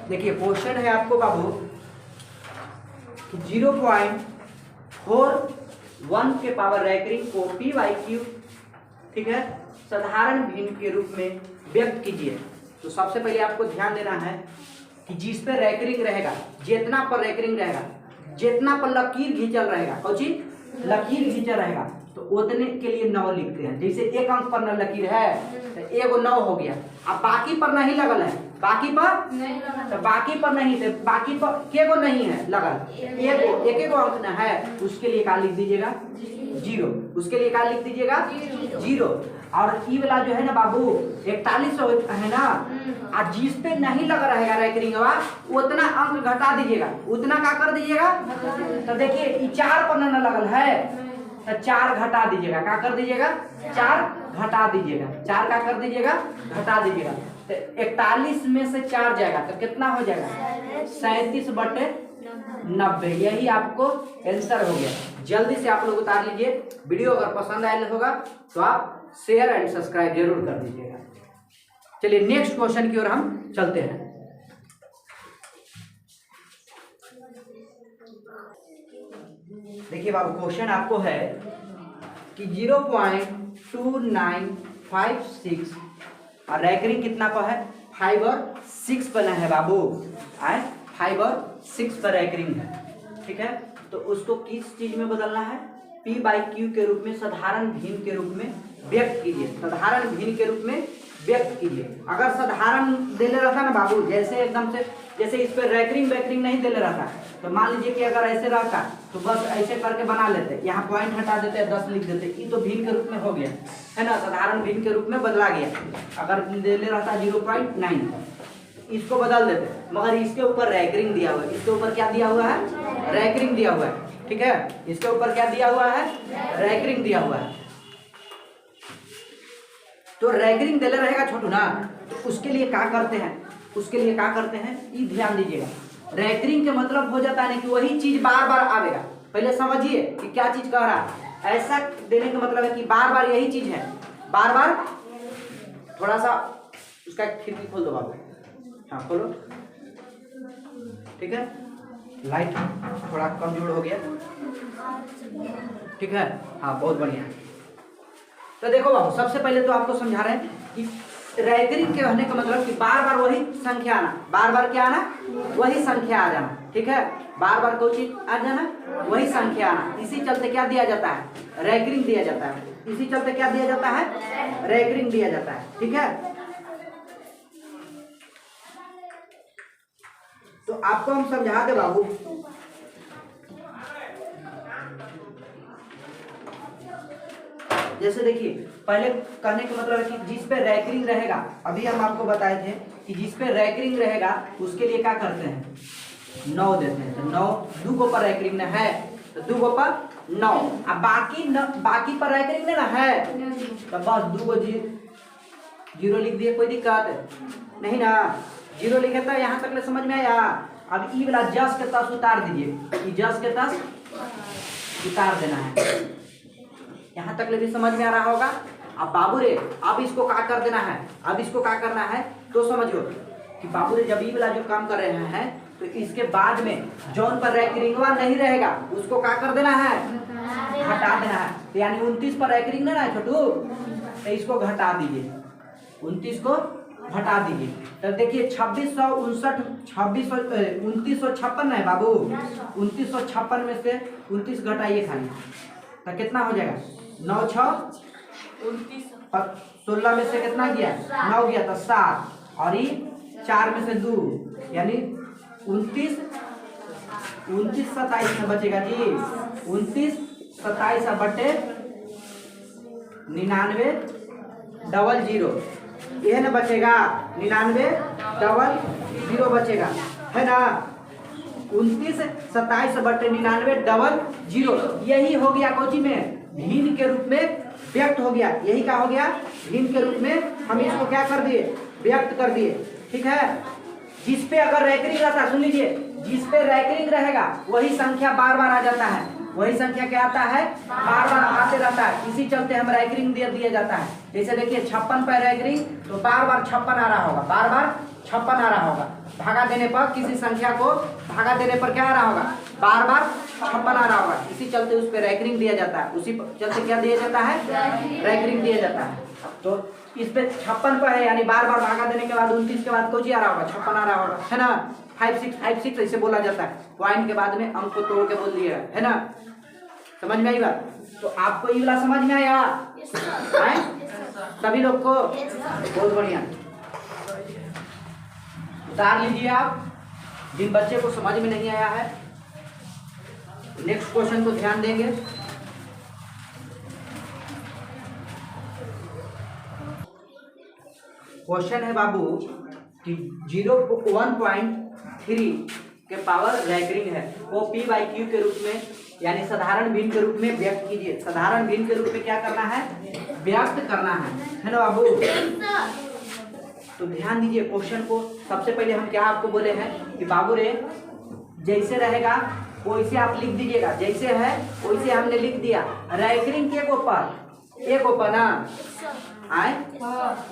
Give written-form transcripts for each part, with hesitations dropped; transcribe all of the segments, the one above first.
देखिए क्वेश्चन है आपको बाबू 0.41 के पावर रैकरिंग को पी बाई क्यू, ठीक है, साधारण भिन्न के रूप में व्यक्त कीजिए। तो सबसे पहले आपको ध्यान देना है कि जिस पे रैकरिंग रहेगा, जितना पर रैकरिंग रहेगा, जितना पर लकीर घिंचल रहेगा, कौची लकीर घिंचल रहेगा, तो उतने के लिए 9 लिखते हैं। जैसे एक अंक पर न लकीर है तो एगो 9 हो गया। अब बाकी पर नहीं लगल है, बाकी पर नहीं लगल, तो बाकी पर नहीं, तो बाकी पर केगो नहीं है लगल, एक अंक न है, उसके लिए क्या लिख दीजिएगा 0। उसके लिए क्या लिख दीजिएगा 0। और ई वाला जो है ना बाबू 4100 है ना, और जिस पे नहीं लगा रहेगा रैकरिंग उतना अंक घटा दीजिएगा, उतना क्या कर दीजिएगा। तो देखिए 4 पर न लगल है तो 4 घटा दीजिएगा, क्या कर दीजिएगा 4 घटा दीजिएगा, 4 का कर दीजिएगा घटा दीजिएगा। तो 41 में से 4 जाएगा तो कितना हो जाएगा 37/90। यही आपको आंसर हो गया। जल्दी से आप लोग उतार लीजिए। वीडियो अगर पसंद आया होगा तो आप शेयर एंड सब्सक्राइब जरूर कर दीजिएगा। चलिए नेक्स्ट क्वेश्चन की ओर हम चलते हैं। देखिए बाबू क्वेश्चन आपको है कि 0.2956 और रैकरिंग कितना का है 5 और 6 पर है बाबू, 5 और 6 पर रैकरिंग है, ठीक है। तो उसको किस चीज में बदलना है, P बाई Q के रूप में साधारण भिन्न के रूप में व्यक्त कीजिए, साधारण भिन्न के रूप में व्यक्त कीजिए। अगर साधारण देले रहता ना बाबू, जैसे एकदम से जैसे इस पर रैकरिंग वैकरिंग नहीं देले रहता, तो मान लीजिए कि अगर ऐसे रहता तो बस ऐसे करके बना लेते, यहाँ पॉइंट हटा देते, 10 लिख देते, ये तो भिन्न के रूप में हो गया है ना, साधारण भिन्न के रूप में बदला गया। अगर देले रहता 0.9 इसको बदल देते, मगर इसके ऊपर रैकरिंग दिया हुआ है, इसके ऊपर क्या दिया हुआ है रैकरिंग दिया हुआ है, ठीक है, इसके ऊपर क्या दिया हुआ है रैकरिंग दिया हुआ है। तो रैकरिंग देले रहेगा छोटू ना, तो उसके लिए क्या करते हैं, उसके लिए क्या करते हैं ये ध्यान दीजिएगा। रैकरिंग के मतलब हो जाता है ना कि वही चीज बार बार आवेगा। पहले समझिए कि क्या चीज कह रहा है। ऐसा देने का मतलब है कि बार बार यही चीज है, बार बार। थोड़ा सा उसका खिड़की खोल दो बाबू, हाँ खोलो, ठीक है, लाइट थोड़ा कमजोर हो गया, ठीक है, हाँ बहुत बढ़िया। तो देखो बाबू सबसे पहले तो आपको समझा रहे हैं कि रैकरिंग के कहने का मतलब कि बार बार वही संख्या आना, बार बार क्या आना वही संख्या आ जाना, ठीक है, बार बार कोई चीज आ जाना वही संख्या आना। इसी चलते क्या दिया जाता है रैकरिंग दिया जाता है, इसी चलते क्या दिया जाता है रैकरिंग दिया जाता है, ठीक है। तो आपको हम समझा दे बाबू, जैसे देखिए पहले कहने का मतलब है कि जिस पे रैकरिंग रहेगा, अभी हम आपको बताए थे कि जिस पे रैकरिंग रहेगा उसके लिए क्या करते हैं 9 देते हैं। तो 9 दो गो पर रैकरिंग है तो 2 गो पर 9, अब बाकी पर रैकरिंग ना है तो बस 2 गो 0 लिख दिए, कोई दिक्कत नहीं ना, 0 लिखे तो यहाँ तक ले समझ में आया। अब ई वाला जस के तस उतार दीजिए, जस के तस उतार देना है, यहाँ तक ले भी समझ में आ रहा होगा। अब बाबू रे अब इसको क्या कर देना है, अब इसको क्या करना है तो समझो कि बाबू रे जब ये वाला जो काम कर रहे हैं तो इसके बाद में जौन पर रैकरिंग नहीं रहेगा उसको क्या कर देना है घटा देना है। तो यानी 29 पर रैकरिंग नहीं है छोटू, तो इसको घटा दीजिए, 29 को घटा दीजिए। तो देखिए 2956 है बाबू, 2956 में से 29 घटाइए खाली तो कितना हो जाएगा 9 6 29, 16 में से कितना गया 9 गया तो 7, और ये 4 में से 2 यानी 29 27 में बचेगा जी, 29 27 बटे 99 00 यह ना बचेगा, 99 00 बचेगा है ना, 29 27 बटे 99 00 यही हो गया कोची में भिन्न के रूप में व्यक्त हो गया। यही क्या हो गया भिन्न के रूप में हम इसको क्या कर दिए व्यक्त कर दिए, ठीक है। जिस पे अगर रैकरिंग रहता, सुन लीजिए, जिस पे रैकरिंग रहेगा वही संख्या बार बार आ जाता है, वही संख्या क्या आता है, बार बार आते रहता है, इसी चलते हम रैंकिंग दिया जाता है। जैसे देखिए 56 पर रैंकिंग, तो बार बार 56 आ रहा होगा, बार बार 56 आ रहा होगा। भागा देने पर किसी संख्या को भागा देने पर क्या आ रहा होगा, बार बार 56 आ रहा होगा, इसी चलते उस पर रैंकिंग दिया जाता है, उसी चलते क्या दिया जाता है, रैंकिंग दिया जाता है। तो इस पे 56 पर है, यानी बार बार भागा देने के बाद 29 के बाद कुछ आ रहा होगा, 56 आ रहा होगा, है ना। 5656 ऐसे बोला जाता है, पॉइंट के बाद में अंक को तोड़ के बोल दिया है ना। समझ में आई बात? तो आपको ये वाला समझ में आया? सभी लोग को बहुत बढ़िया। उतार लीजिए आप, जिन बच्चे को समझ में नहीं आया है नेक्स्ट क्वेश्चन को ध्यान देंगे। क्वेश्चन है बाबू कि 1.3 के पावर रैंकिंग है, वो p/q के रूप में यानी साधारण भिन्न के रूप में व्यक्त कीजिए। साधारण भिन्न के रूप में क्या करना है, व्यक्त करना है ना बाबू। तो ध्यान दीजिए क्वेश्चन को। सबसे पहले हम क्या आपको बोले हैं कि बाबू रे जैसे रहेगा वैसे आप लिख दीजिएगा, जैसे है वैसे हमने लिख दिया। रैंकिंग के ऊपर ना आए,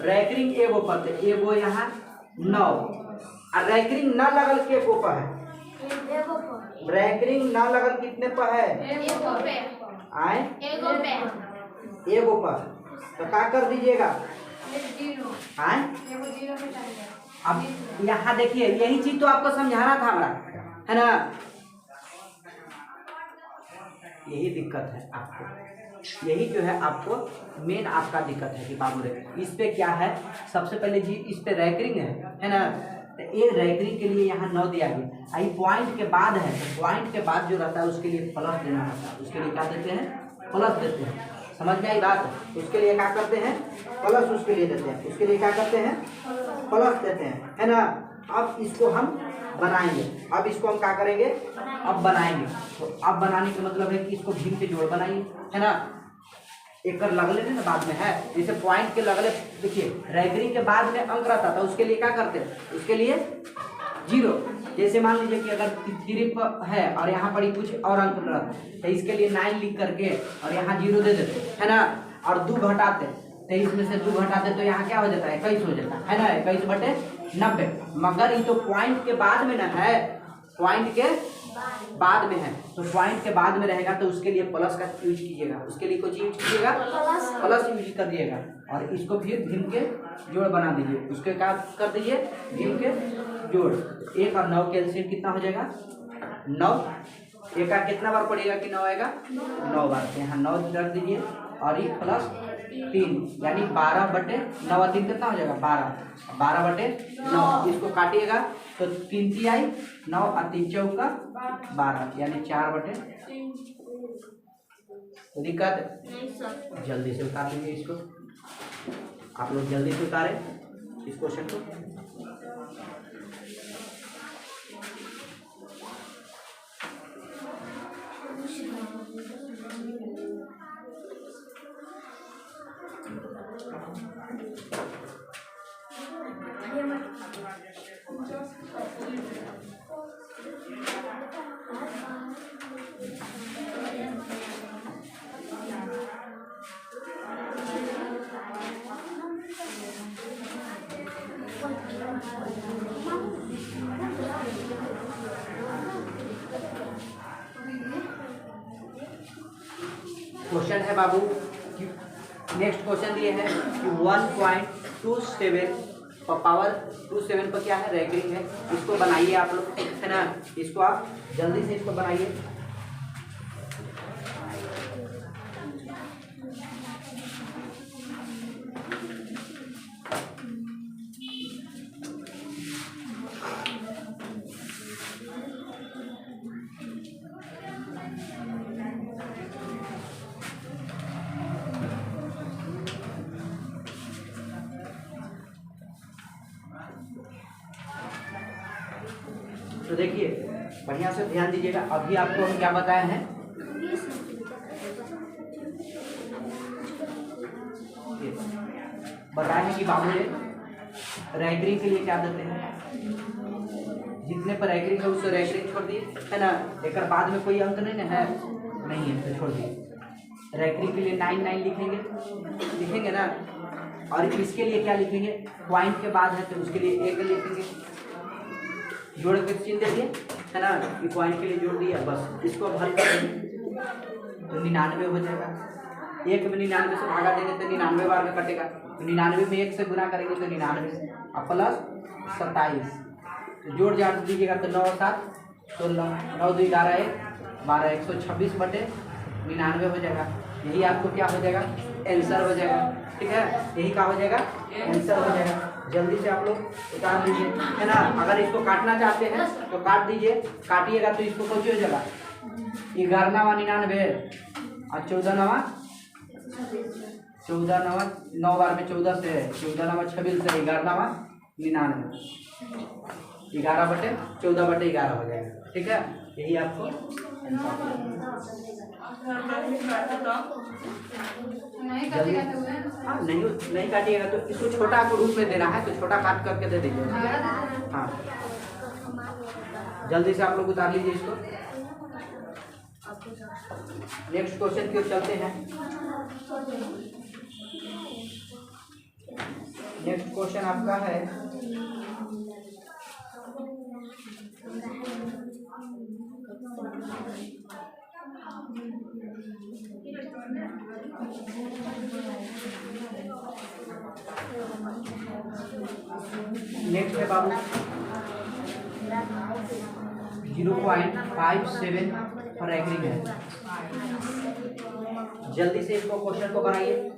रैंकिंग एगो पर थे, एगो यहाँ 9 और रैंकिंग न लगल के ऊपर है, रैंकिंग न लगल कितने पर है, आए एगो पर, तो क्या कर दीजिएगा, आए। अब यहाँ देखिए यही चीज तो आपको समझाना था हमारा, है ना। यही दिक्कत है आपको, यही जो है आपको मेन आपका दिक्कत है कि बाबू रे इस पे क्या है। सबसे पहले जी इस पे रैंकिंग है ना। तो ये रैंकिंग के लिए यहाँ 9 दिया गया, आई पॉइंट के बाद है, तो पॉइंट के बाद जो रहता है उसके लिए प्लस देना रहता है, उसके लिए क्या देते हैं, प्लस देते हैं। समझ में आई बात? उसके लिए क्या करते हैं, प्लस उसके लिए देते हैं, उसके लिए क्या करते हैं, प्लस देते हैं, है ना। अब इसको हम बनाएंगे, अब इसको हम क्या करेंगे, अब बनाएंगे। तो अब बनाने का मतलब है कि इसको भिन्न के जोड़ बनाइए, है ना। एक कर लगले ना बाद में है, जैसे पॉइंट के लगले देखिए रैंकिंग के बाद में अंक रहता था, उसके लिए क्या करते हैं, उसके लिए 0। जैसे मान लीजिए कि अगर 3 है और यहाँ पर ही कुछ और अंक रहता तो इसके लिए 9 लिख करके और यहाँ 0 दे देते, है ना। और 2 घटाते, 23 में से 2 घटाते तो यहाँ क्या हो जाता है, 21 हो जाता है ना, 21/90। मगर ये तो पॉइंट के बाद में ना है, पॉइंट के बाद में है, तो पॉइंट के बाद में रहेगा तो उसके लिए प्लस का यूज कीजिएगा, उसके लिए कुछ यूज कीजिएगा, प्लस यूज कर दिएगा। और इसको फिर भिन्न के जोड़ बना दीजिए, उसके क्या कर दीजिए, भिन्न के जोड़। 1 और 9 के एलसीएम कितना हो जाएगा, 9। 1 का कितना बार पड़ेगा कि 9 आएगा, 9 बार। यहाँ 9 रख दीजिए और ये प्लस 3 यानी 12/9 और 3 कितना हो जाएगा, 12। 12/9 इसको काटिएगा तो 3 3 आई 9 और 3 चौका 12 यानी 4/। तो दिक्कत जल्दी से उतार लीजिए इसको, आप लोग जल्दी से उतारें इस क्वेश्चन को। क्वेश्चन है बाबू कि नेक्स्ट क्वेश्चन दिए है कि 1.27 पावर 27 पर क्या है, रैंकिंग है। इसको बनाइए आप लोग, है ना। इसको आप जल्दी से इसको बनाइए। तो देखिए बढ़िया से ध्यान दीजिएगा। अभी आपको हम क्या बताए हैं, बताए हैं कि बाबू रैंकिंग के लिए क्या देते हैं, जितने पर रैंकिंग है उससे रैंकिंग छोड़ दिए, है ना। एक बाद में कोई अंक नहीं ना है नहीं है तो छोड़ दिए। रैकरिंग के लिए 9 लिखेंगे ना, और इसके लिए क्या लिखेंगे, पॉइंट के बाद है तो उसके लिए 1 लिखेंगे, जोड़ के चिन्ह दे दिए है ना, कि पॉइंट के लिए जोड़ दिया, बस इसको अब हल कर देंगे तो 99 हो जाएगा। 1 में 99 से भागा देंगे तो 99 बार में कटेगा, तो 99 में 1 से गुना करेंगे तो 99 और प्लस 27, तो जोड़ जाड़ दीजिएगा तो 9 7 16, 9 2 11 1 12, 126 बटे 99 हो जाएगा। यही आपको क्या हो जाएगा, आंसर हो जाएगा। ठीक है, यही क्या हो जाएगा, आंसर हो जाएगा। जल्दी से आप लोग उतार लीजिए है ना। अगर इसको काटना चाहते हैं तो काट दीजिए, काटिएगा तो इसको कैसे हो जाएगा, 11 99 और 14 9 बार में 14 से 14 26 से 11 99, 11 बटे 14 बटे 11 हो जाएगा। ठीक है, यही आपको हाँ नहीं काटिएगा तो इसको छोटा को रूप में देना है तो छोटा काट करके दे दीजिए। हाँ जल्दी से आप लोग उतार लीजिए इसको। नेक्स्ट क्वेश्चन की ओर चलते हैं। नेक्स्ट क्वेश्चन आपका है नेक्स्ट है बाबू 0.57 पर एग्री है। जल्दी से इसको क्वेश्चन को बनाइए।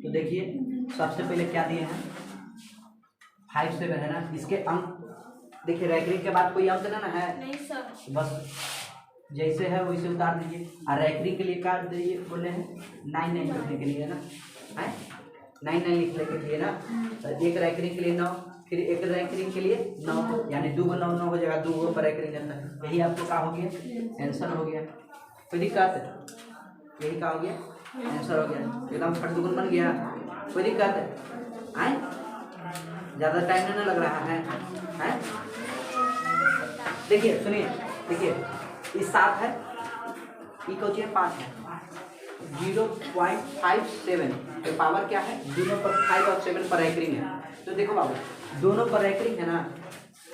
तो देखिए सबसे पहले क्या दिए हैं, 57 है ना, इसके अंक देखिए, रैकरिंग के बाद कोई अंक ना है नहीं सर, बस जैसे है वैसे उतार दीजिए। और रैकरिंग के लिए काट दीजिए, बोले हैं 9 लिखने के लिए ना, है 9 लिखने के लिए ना, तो एक रैकरिंग के लिए 9, फिर एक रैकरिंग के लिए 9, यानी 2 को 9 हो जाएगा, 2 पर रैकरिंग करना। यही आपको क्या हो गया, आंसर हो गया। कोई दिक्कत है, यही क्या हो गया, आंसर हो गया, एकदम फट दुगुन बन गया। कोई दिक्कत है, आए ज़्यादा टाइम नहीं लग रहा है, हैं? देखिए सुनिए, देखिए इस 7 है, ई को चाहिए 5 है, 0.57 तो पावर क्या है, दोनों पर 5 और 7 पर रैकरिंग है। तो देखो बाबू, दोनों पर रैकरिंग है ना,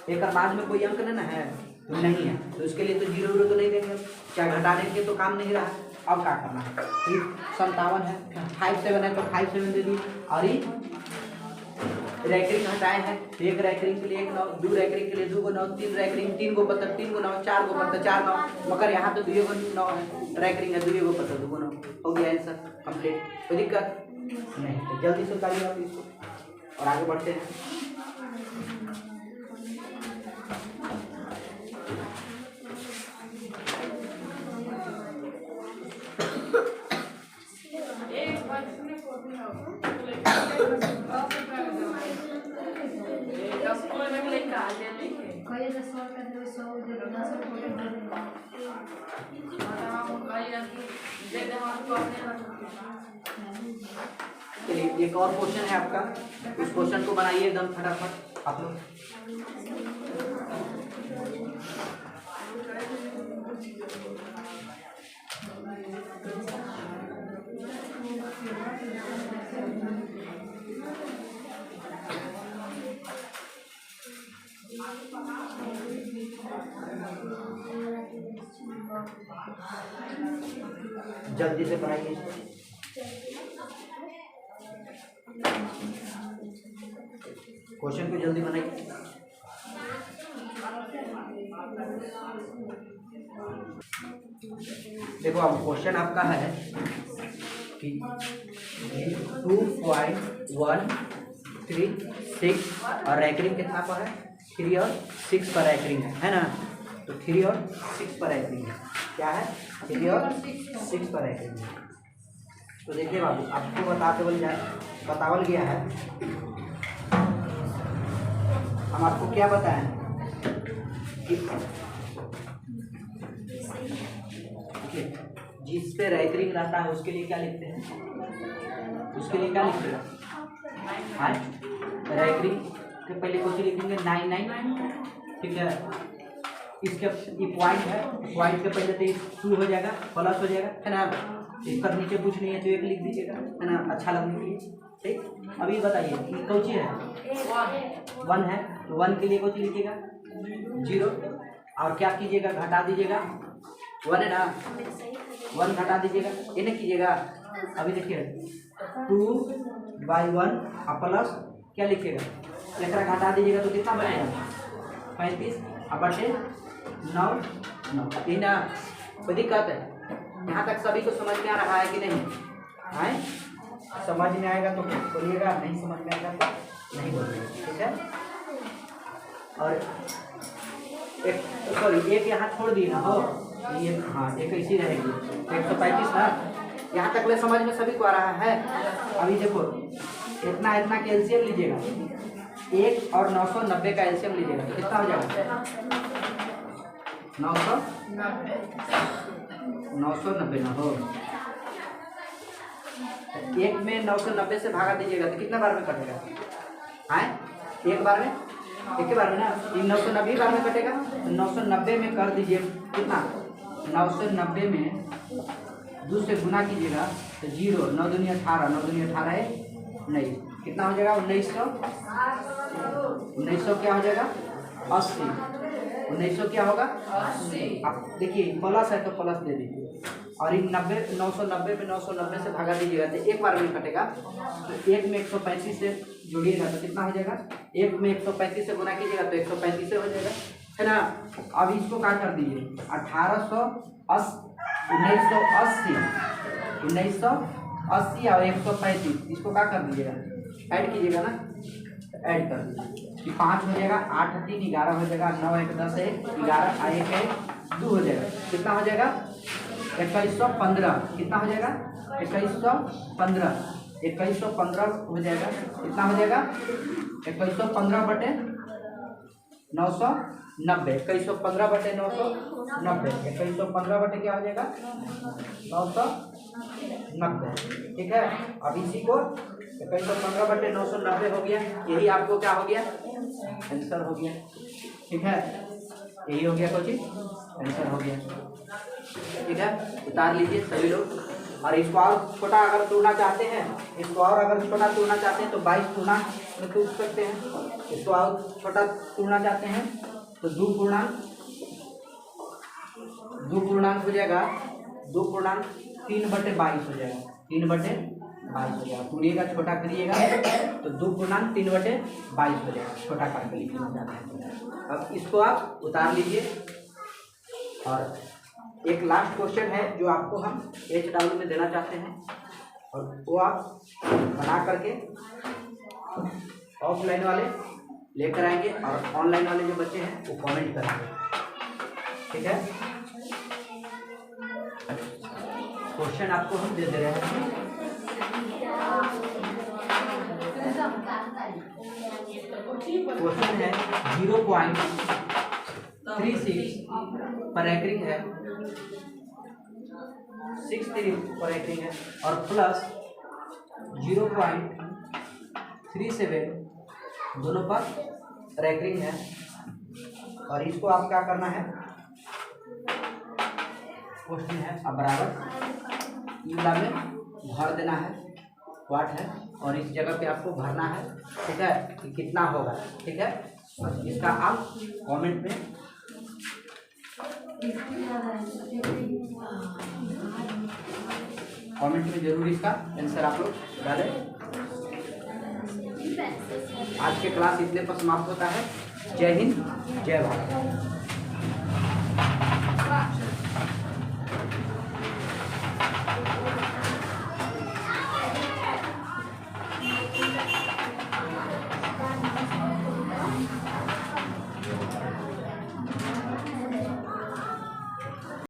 एक बाद में कोई अंक ना है तो नहीं है, तो उसके लिए तो 0 तो नहीं देंगे, क्या घटाने के तो काम नहीं रहा। अब क्या करना है, 57 है, 57 है तो 57 दे दी, और ये रैकरिंग हटाए हैं, एक रैकरिंग के लिए 1 9, 2 रैकरिंग के लिए 2 को 9, 3 रैकरिंग 3 को पत्थर 3 को 9, 4 को पत्थर 4 9, मगर यहाँ तो 2 को 9 है, रैकरिंग है 2 को पत्थर 2 को 9 हो गया आंसर कंप्लीट। कोई दिक्कत नहीं, तो जल्दी से उतारिए आप इसको और आगे बढ़ते हैं। चलिए एक और क्वेश्चन है आपका, उस क्वेश्चन को बनाइए एकदम फटाफट आप लोग। जल्दी से बनाइए इसको। क्वेश्चन को जल्दी बनाइए। देखो अब क्वेश्चन आपका है कि 2.136 और रैकरिंग कितना पर है, 3 और 6 पर रैकरिंग है ना, तो 3 और 6 पर रैकरिंग है, क्या है 3 और 6 पर रैकरिंग है। तो देखिए बाबू, आपको बतावल गया है, हम आपको क्या बताएं कि जिस पे रैकरिंग रहता है उसके लिए क्या लिखते हैं, उसके लिए क्या लिखते हैं, रैकरिंग के पहले कुछ लिखेंगे 99, ठीक है। इसके ये पॉइंट है, पॉइंट के पहले तो 2 हो जाएगा, प्लस हो जाएगा, है ना। इसका नीचे कुछ नहीं है तो 1 लिख दीजिएगा, है ना, अच्छा लगने के लिए, ठीक। अभी बताइए कि कौन सी है, 1 है, तो 1 के लिए कौन सी लिखिएगा 0, और क्या कीजिएगा, घटा दीजिएगा, 1 है ना, 1 घटा दीजिएगा, ये नहीं कीजिएगा। अभी देखिए 2/1 प्लस क्या लिखिएगा, लेकर घटा दीजिएगा तो कितना बनेगा 35 बटे 9 ये ना। कोई दिक्कत है यहाँ तक सभी को समझ में आ रहा है कि नहीं है? समझ में आएगा तो बोलिएगा, नहीं समझ में आएगा तो नहीं बोलिएगा, ठीक है। और एक यहाँ छोड़ दिए ना हो, ये हाँ एक ऐसी रहेगी 135 ना, यहाँ तक ले समझ में सभी को आ रहा है। अभी देखो इतना का एलसीएम लीजिएगा, 1 और 990 का एलसीएम लीजिएगा, कितना हो जाएगा 990 ना हो। 1 में 990 से भागा दीजिएगा तो कितना बार में कटेगा, एक बार में, एक बार में ना, 990 बार में कटेगा, तो 990 में कर दीजिए कितना, 990 में 2 से गुना कीजिएगा तो 0, 9 दूनी 18, 9 दूनी 18 है 19, कितना हो जाएगा 1900 क्या हो जाएगा 80, 1900 क्या होगा 80। अब देखिए प्लस है तो प्लस दे दीजिए, और इन 990 में 990 से भागा दीजिएगा तो एक बार में कटेगा, तो 1 में 135 से जोड़िएगा तो कितना हो जाएगा, 1 में 135 से गुना कीजिएगा तो 135 से हो जाएगा, है ना। अब इसको क्या कर दीजिए 1980 और 135, इसको क्या कर दीजिएगा ऐड कीजिएगा ना, ऐड कर दीजिए, 5 हो जाएगा, 8 3 11 हो जाएगा, 9 1 10 है 11 1 है 2 हो जाएगा, कितना हो जाएगा 2115, कितना हो जाएगा 2115 हो जाएगा, कितना हो जाएगा 2115 बटे 990, 2115 बटे 990, 2115 बटे क्या हो जाएगा 990, ठीक है। अब इसी को 2115 बटे 990 हो गया, यही आपको क्या हो गया आंसर हो गया, ठीक है, यही हो गया कोई आंसर हो गया, ठीक है। उतार लीजिए सभी लोग। और इसको और छोटा अगर तोड़ना चाहते हैं, इसको और अगर छोटा तोड़ना चाहते हैं तो 22 गुना में तोड़ सकते हैं, इसको और छोटा तोड़ना चाहते हैं तो 2 पूर्णांक हो जाएगा, 2.3/22 हो जाएगा, 3/22 हो जाएगा, तोड़िएगा छोटा करिएगा तो 2.3/22 हो जाएगा, छोटा करके लिखना चाहते हैं। अब इसको आप उतार लीजिए। और एक लास्ट क्वेश्चन है जो आपको हम HW में देना चाहते हैं, और वो आप बना करके ऑफलाइन वाले लेकर आएंगे और ऑनलाइन वाले जो बच्चे हैं वो कमेंट करेंगे, ठीक है। क्वेश्चन आपको हम दे रहे हैं, क्वेश्चन है 0.36 पर एकरिंग है, 63 पर एकरिंग है, और प्लस 0.37 दोनों पर रैकरिंग है। और इसको आप क्या करना है, क्वेश्चन है अब बराबर यूला में भर देना है, वाट है, और इस जगह पे आपको भरना है, ठीक है, कि कितना होगा, ठीक है। इसका आप कमेंट में जरूर इसका आंसर आप लोग डालें। आज के क्लास इतने पर समाप्त होता है। जय हिंद, जय भारत।